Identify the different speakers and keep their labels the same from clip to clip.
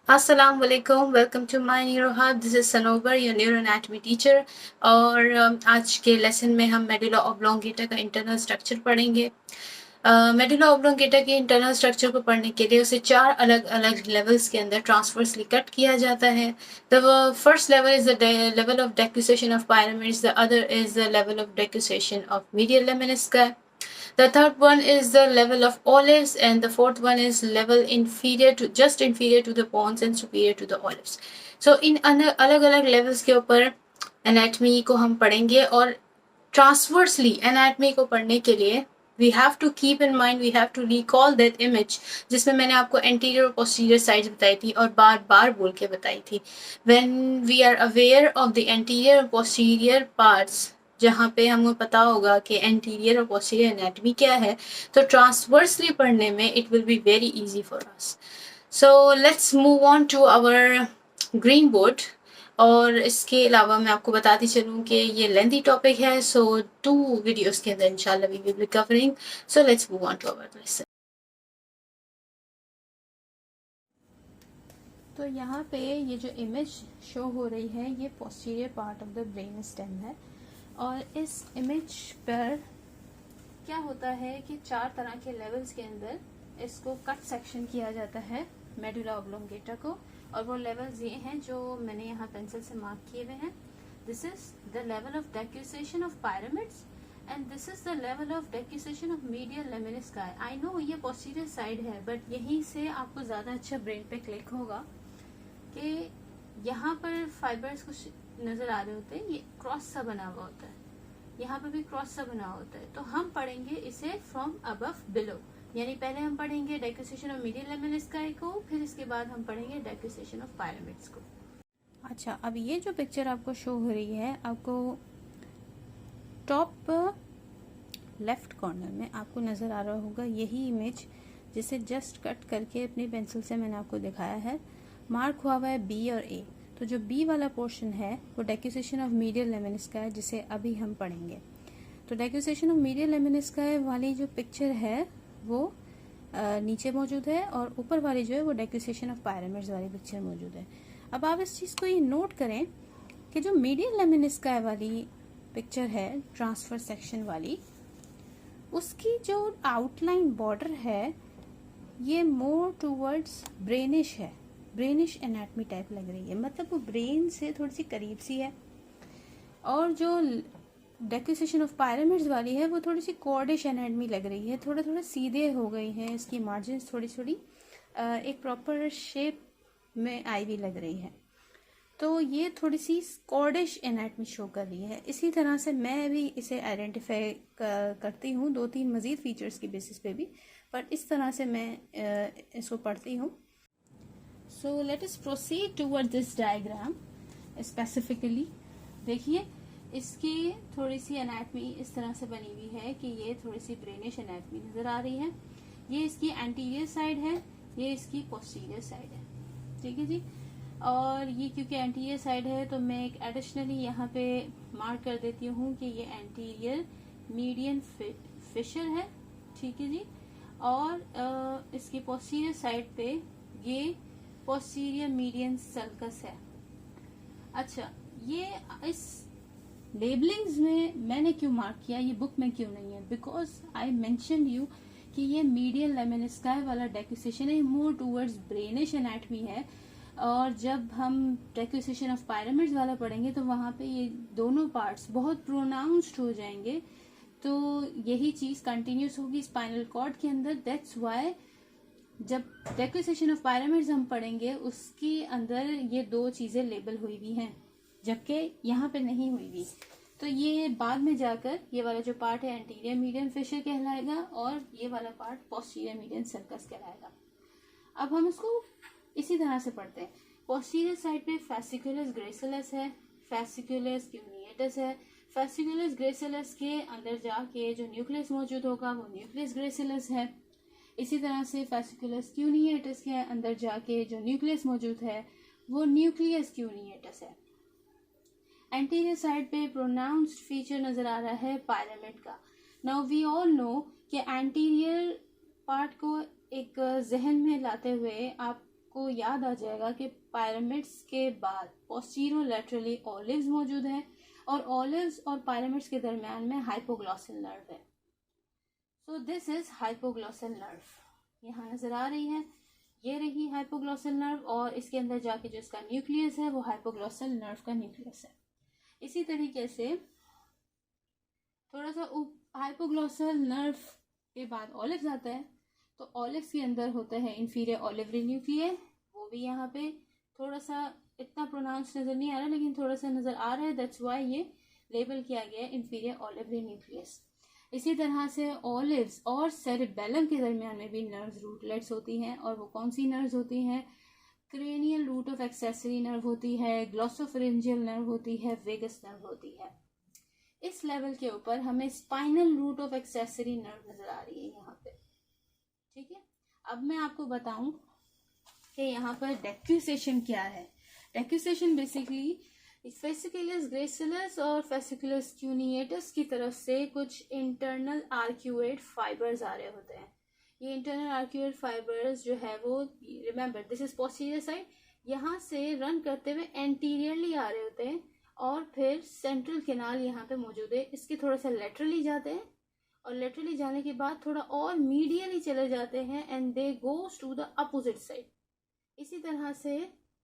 Speaker 1: अस्सलाम वालेकुम, welcome to my neuro hub. This is Sanobar, your neuroanatomy teacher. और आज के लेसन में हम मेडुला ऑब्लोंगेटा का इंटरनल स्ट्रक्चर पढ़ेंगे। मेडुला ऑब्लोंगेटा के इंटरनल स्ट्रक्चर को पढ़ने के लिए उसे 4 अलग अलग लेवल्स के अंदर ट्रांसवर्सली कट किया जाता है। The first level is the level of decussation of pyramids, the other is the level of decussation of medial lemniscus. The third one is the level of olives, and the fourth one is level inferior to just inferior to the pons and superior to the olives. So इन अलग अलग levels के ऊपर anatomy को हम पढ़ेंगे, और transversely anatomy को पढ़ने के लिए we have to keep in mind, we have to recall that image जिसमें मैंने आपको anterior और posterior sides बताई थी और बार बार बोल के बताई थी. When we are aware of the anterior और posterior parts, जहाँ पे हमें पता होगा कि एंटीरियर और पोस्टीरियर एनाटॉमी क्या है, तो ट्रांसवर्सली पढ़ने में it will be very easy for us. So let's move on to our green board. और इसके अलावा मैं आपको बताती चलूँ कि ये लेंथी टॉपिक है, सो 2 वीडियोस के अंदर इंशाल्लाह we will be covering. So let's move on to our lesson. तो यहाँ पे ये जो इमेज शो हो रही है, ये posterior part of the brain stem है. और इस इमेज पर क्या होता है कि 4 तरह के लेवल्स के अंदर इसको कट सेक्शन किया जाता है मेडुला ऑब्लोंगेटा को. और वो लेवल्स ये हैं जो मैंने यहाँ पेंसिल से मार्क किए हुए हैं. This is the level of decussation of pyramids and this is the level of decussation of medial lemnisci. I know ये पोस्टीरियर साइड है, बट यहीं से आपको ज्यादा अच्छा ब्रेन पे क्लिक होगा कि यहाँ पर फाइबर्स कुछ नजर आ रहे होते हैं, ये क्रॉस सा बना हुआ होता है, यहाँ पे भी क्रॉस सा बना होता है. तो हम पढ़ेंगे इसे फ्रॉम अबव बिलो, यानी पहले हम पढ़ेंगे डेक्यूसेशन ऑफ मीडियल लेमिनिस्काई को, फिर इसके बाद हम पढ़ेंगे डेक्यूसेशन ऑफ पायरामिड्स को. अच्छा, अब ये जो पिक्चर आपको शो हो रही है, आपको टॉप लेफ्ट कॉर्नर में आपको नजर आ रहा होगा यही इमेज जिसे जस्ट कट करके अपनी पेंसिल से मैंने आपको दिखाया है. मार्क हुआ हुआ है बी और ए. तो जो बी वाला पोर्शन है वो डेक्यूसेशन ऑफ मीडियल लेमिनिस्काई, जिसे अभी हम पढ़ेंगे. तो डेक्यूसेशन ऑफ मीडियल लेमिनिस्काई वाली जो पिक्चर है वो नीचे मौजूद है, और ऊपर वाली जो है वो डेक्यूसेशन ऑफ पायरामिड्स वाली पिक्चर मौजूद है. अब आप इस चीज को ये नोट करें कि जो मीडियल लेमिनिस्काई वाली पिक्चर है, ट्रांसफर सेक्शन वाली, उसकी जो आउटलाइन बॉर्डर है ये मोर टूवर्ड्स ब्रेनिश है, ब्रेनिश एनाटमी टाइप लग रही है, मतलब वो ब्रेन से थोड़ी सी करीब सी है. और जो डेक्यूसेशन ऑफ पायरामिड्स वाली है वो थोड़ी सी कॉर्डिश एनाटमी लग रही है, थोड़ा थोड़ा सीधे हो गई हैं, इसकी मार्जिन थोड़ी थोड़ी एक प्रॉपर शेप में आई हुई लग रही है. तो ये थोड़ी सी कॉर्डिश एनाटमी शो कर रही है. इसी तरह से मैं भी इसे आइडेंटिफाई करती हूँ 2-3 मजीद फीचर्स की बेसिस पे भी, पर इस तरह से मैं इसको पढ़ती हूँ. So let us proceed toward this diagram specifically. देखिए इसकी थोड़ी सी एनाटमी इस तरह से बनी हुई है कि ये थोड़ी सी ब्रेनिश एनाटमी नजर आ रही है. ये इसकी एंटीरियर साइड है, ये इसकी पोस्टीरियर साइड है. ठीक है जी. और ये क्योंकि एंटीरियर साइड है तो मैं एक एडिशनली यहाँ पे मार्क कर देती हूँ कि ये एंटीरियर मीडियन फिशर है. ठीक है जी. और इसकी पोस्टीरियर साइड पे ये पोस्टीरियर मीडियन सल्कस है. अच्छा, ये इस लेबलिंग्स में मैंने क्यों मार्क किया, ये बुक में क्यों नहीं है? बिकॉज आई मेंशन यू कि ये मीडियल लेमिनिस्काई वाला डेक्यूसेशन है, मोर टूवर्ड्स ब्रेनिश एनाटमी है. और जब हम डेक्यूसेशन ऑफ पायरामिड्स वाला पढ़ेंगे तो वहां पे ये दोनों पार्ट्स बहुत प्रोनाउंस्ड हो जाएंगे, तो यही चीज कंटिन्यूस होगी स्पाइनल कॉर्ड के अंदर. दैट्स व्हाई जब डेक्यूसेशन ऑफ पायरामिड्स हम पढ़ेंगे उसके अंदर ये 2 चीजें लेबल हुई हुई हैं, जबकि यहाँ पे नहीं हुई हुई. तो ये बाद में जाकर ये वाला जो पार्ट है एंटीरियर मीडियन फिशर कहलाएगा, और ये वाला पार्ट पोस्टीरियर मीडियन सर्कस कहलाएगा. अब हम इसको इसी तरह से पढ़ते हैं. पोस्टीरियर साइड पे फैसिकुलस ग्रेसिलस है, फैसिकुलस क्यूनिएटस है. फैसिकुलस ग्रेसिलस के अंदर जाके जो न्यूक्लियस मौजूद होगा वो न्यूक्लियस ग्रेसिलस है. इसी तरह से फैसिकुलस क्यूनिएटस के अंदर जाके जो न्यूक्लियस मौजूद है वो न्यूक्लियस क्यूनिएटस है. एंटीरियर साइड पे प्रोनाउंस्ड फीचर नजर आ रहा है पायरामिड का. नाउ वी ऑल नो कि एंटीरियर पार्ट को एक जहन में लाते हुए आप आपको याद आ जाएगा कि पिरामिड्स के बाद पोस्टीरो लैटरली ओलिव्स मौजूद हैं और ओलिव्स और पिरामिड्स के दरमियान में हाइपोग्लॉसल नर्व है। So this is hypoglossal nerve. यहाँ नजर आ रही है, ये रही हाइपोग्लॉसल नर्व और इसके अंदर जाके जो इसका न्यूक्लियस है वो हाइपोग्लॉसल नर्व का न्यूक्लियस है। इसी तरीके से थोड़ा सा हाइपोग्लॉसल नर्व के बाद ओलिव्स आता है, तो ओलिव्स के अंदर होता है इंफीरियर ओलिवरी न्यूक्लियर, वो भी यहाँ पे थोड़ा सा इतना प्रोनाउंस नजर नहीं आ रहा लेकिन थोड़ा सा नजर आ रहा है, दैट्स वाई ये लेबल किया गया है इंफीरियर ओलिवरी न्यूक्लियस। इसी तरह से ओलिव्स और सेरेबेलम के दरमियान में भी नर्व्स रूटलेट्स होती हैं, और वो कौन सी नर्व्स होती हैं? Cranial root of accessory nerve होती है, ग्लोसोफेरेंजियल नर्व होती है, वेगस नर्व होती है। इस लेवल के ऊपर हमें spinal root of accessory nerve नजर आ रही है यहाँ पे। ठीक है, अब मैं आपको बताऊं कि यहाँ पर डेक्यूसेशन क्या है। डेक्यूसेशन बेसिकली फेसिकुलस ग्रेसिलस और फेसिकुलस क्यूनिएटस की तरफ से कुछ इंटरनल आर्क्यूएट फाइबर्स आ रहे होते हैं। ये इंटरनल आर्क्यूएट फाइबर्स जो है वो, remember this is posterior side, यहाँ से रन करते हुए एंटीरियरली आ रहे होते हैं और फिर सेंट्रल कैनाल यहाँ पे मौजूद है। इसके थोड़ा सा लेटरली जाते हैं और लेटरली जाने के बाद थोड़ा और मीडियली चले जाते हैं and they goes to the opposite side. इसी तरह से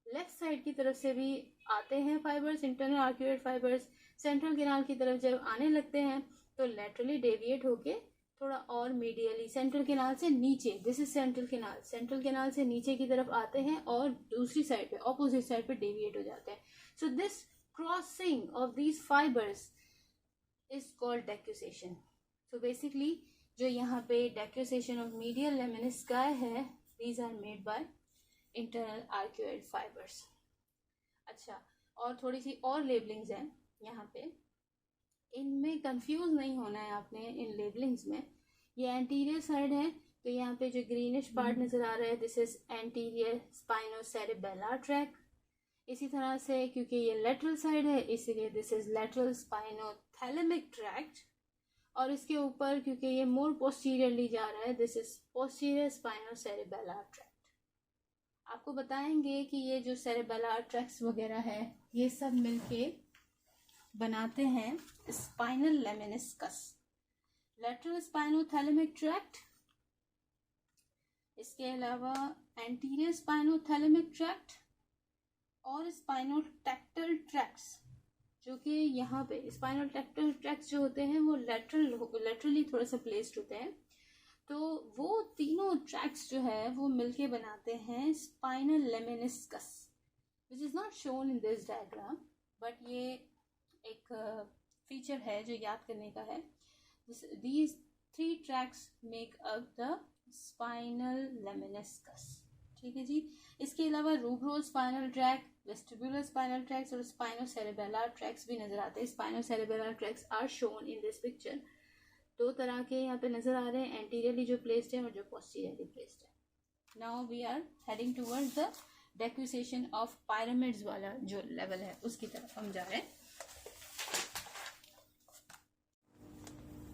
Speaker 1: लेफ्ट साइड की तरफ से भी आते हैं fibres, internal arcuate fibres. Central canal की तरफ जब आने लगते हैं तो लेटरली डेविएट होके थोड़ा और मीडियली सेंट्रल कैनाल से नीचे, this is central canal, central canal से नीचे की तरफ आते हैं और दूसरी साइड पे, ऑपोजिट साइड पे डेविएट हो जाते हैं। So this crossing of these fibres is called decussation. So basically जो यहाँ पे डेक्यूसेशन ऑफ मीडियल लेमिनिस्काई है, these are made by internal arcuate fibres. अच्छा, और थोड़ी सी और लेबलिंग्स हैं यहाँ पे, इनमें कंफ्यूज नहीं होना है आपने इन लेबलिंग्स में। ये एंटीरियर साइड है तो यहाँ पे जो ग्रीनिश पार्ट नजर आ रहा है, दिस इज एंटीरियर स्पाइनोसेरेबेलर ट्रैक्ट। इसी तरह से क्योंकि ये लेटरल साइड है इसीलिए this is lateral spinothalamic tract, और इसके ऊपर क्योंकि ये मोर पोस्टीरियरली जा रहा है, दिस इज पोस्टीरियर स्पाइनोसेरेबेलर ट्रैक्ट। आपको बताएंगे कि ये जो सेरेबेलर ट्रैक्ट्स वगैरह है ये सब मिलके बनाते हैं spinal lemniscus. Lateral spinothalamic tract, इसके अलावा एंटीरियर स्पाइनोथैलेमिक ट्रैक्ट और स्पाइनोटेक्टल ट्रैक्ट्स, जो कि यहाँ पे स्पाइनोटेक्टल ट्रैक्ट्स जो होते हैं वो लेटरली थोड़ा सा प्लेस्ड होते हैं। तो वो तीनों ट्रैक्ट्स जो है वो मिलके बनाते हैं spinal lemniscus, which is not shown in this diagram, but ये एक फीचर है जो याद करने का है। These three tracts make up the spinal lemniscus. ठीक है जी। इसके अलावा rubrospinal tract, vestibular spinal tracts और स्पाइनोसेरेबेलर ट्रैक्ट्स भी नजर आते हैं। Spinocerebellar tracts are shown in this picture. दो तरह के यहाँ पे नजर आ रहे हैं, एंटीरियरली जो प्लेस्ड है और जो पोस्टीरियरली प्लेस्ड है। Now we are heading towards the decussation of pyramids वाला जो लेवल है उसकी तरफ हम जा रहे हैं।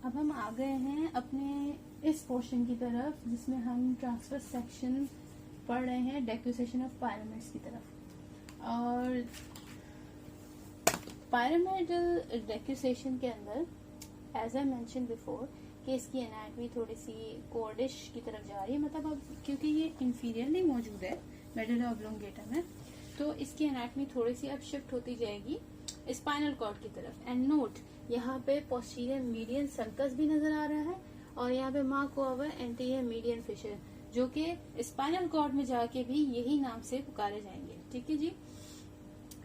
Speaker 1: अब हम आ गए हैं अपने इस पोर्शन की तरफ जिसमें हम ट्रांसफर सेक्शन पढ़ रहे हैं डेक्यूसेशन ऑफ पिरामिड्स की तरफ। और पिरामिडल डेक्यूसेशन के अंदर एज आई मेंशन बिफोर कि इसकी एनाटमी थोड़ी सी कोर्डिश की तरफ जा रही है, मतलब अब क्योंकि ये इंफीरियरली मौजूद है मेडुला ऑब्लोंगेटा में, तो इसकी एनाटमी थोड़ी सी अब शिफ्ट होती जाएगी स्पाइनल कॉर्ड की तरफ। एंड नोट, यहाँ पे पोस्टीरियर मीडियन सर्कस भी नजर आ रहा है और यहाँ पे मार्क हुआ हुआ एंटीरियर मीडियन फिशर, जो कि स्पाइनल कॉर्ड में जाके भी यही नाम से पुकारे जाएंगे। ठीक है जी।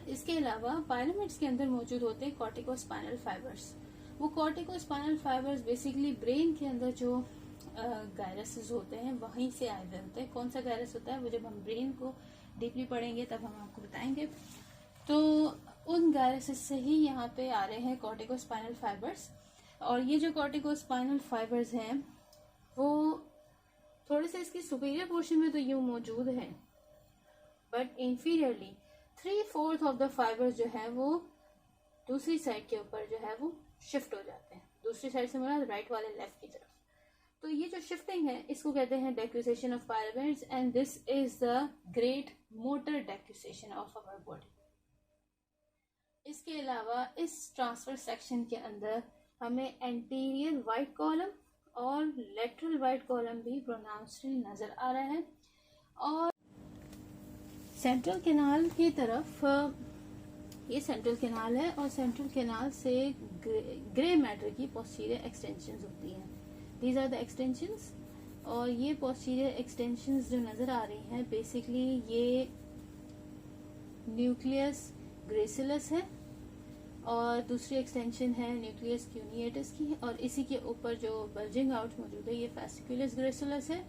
Speaker 1: इसके अलावा पिरामिड्स के अंदर मौजूद होते हैं कॉर्टिकोस्पाइनल फाइबर्स। वो कॉर्टिकोस्पाइनल फाइबर्स बेसिकली ब्रेन के अंदर जो गायरसेस होते हैं वहीं से आए हुए होते हैं। कौन सा गायरस होता है वो जब हम ब्रेन को डीपली पढ़ेंगे तब हम आपको बताएंगे। तो उन गायरसेस से ही यहाँ पे आ रहे हैं कॉर्टिकोस्पाइनल फाइबर्स। और ये जो कॉर्टिकोस्पाइनल फाइबर्स हैं वो थोड़े से इसके सुपीरियर पोर्शन में तो यूं मौजूद है, but inferiorly 3/4 of the fibres जो है वो दूसरी साइड के ऊपर जो है वो शिफ्ट हो जाते हैं। दूसरी साइड से मतलब राइट वाले लेफ्ट की तरफ। तो ये जो शिफ्टिंग है इसको कहते हैं decussation of pyramids, and this is the great motor decussation of our body. इसके अलावा इस ट्रांसफर सेक्शन के अंदर हमें एंटीरियर वाइट कॉलम और लेटरल वाइट कॉलम भी प्रोनाउंसली नजर आ रहा है। और सेंट्रल कैनाल की तरफ, ये सेंट्रल कैनाल है और सेंट्रल कैनाल से ग्रे मैटर की पोस्टीरियर एक्सटेंशंस होती हैं। दीज आर द एक्सटेंशंस, और ये पोस्टीरियर एक्सटेंशंस जो नजर आ रही हैं बेसिकली ये न्यूक्लियस ग्रेसिलस है, और दूसरी एक्सटेंशन है न्यूक्लियस क्यूनिएटस की, और इसी के ऊपर जो बल्जिंग आउट मौजूद है ये फेसिकुलस ग्रेसिलस है,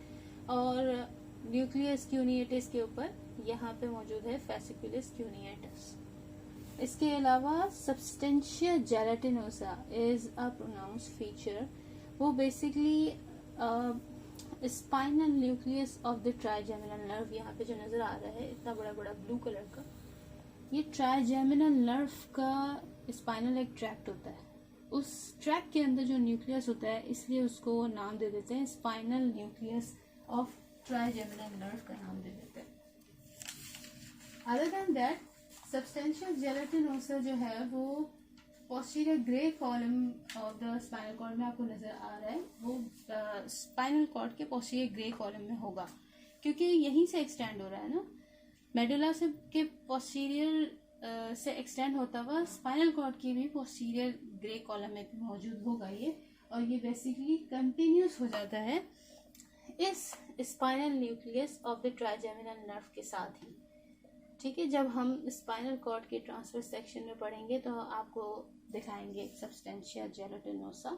Speaker 1: और न्यूक्लियस क्यूनिएटस के ऊपर यहाँ पे मौजूद है फेसिकुलस क्यूनिएटस। इसके अलावा substantia gelatinosa is a pronounced feature. वो basically spinal nucleus of the trigeminal nerve, यहाँ पे जो नजर आ रहा है इतना बड़ा बड़ा ब्लू कलर का, ये ट्राइजेमिनल नर्व का स्पाइनल एक ट्रैक्ट होता है। उस ट्रैक्ट के अंदर जो न्यूक्लियस होता है इसलिए उसको नाम दे देते हैं spinal nucleus of trigeminal nerve का नाम दे देते हैं। Other than that substantia gelatinosa जो है वो posterior grey column of the spinal cord में आपको नजर आ रहा है, वो स्पाइनल कॉर्ड के पोस्टीरियर ग्रे कॉलम में होगा क्योंकि यहीं से एक्सटेंड हो रहा है ना, मेडुला से के पोस्टीरियर से एक्सटेंड होता हुआ स्पाइनल कॉर्ड की भी पोस्टीरियर ग्रे कॉलम में भी मौजूद होगा ये, और ये बेसिकली कंटिन्यूस हो जाता है इस spinal nucleus of the trigeminal nerve के साथ ही। ठीक है, जब हम स्पाइनल कॉर्ड के ट्रांसफर सेक्शन में पढ़ेंगे तो आपको दिखाएंगे सब्सटेंशिया जेलाटिनोसा।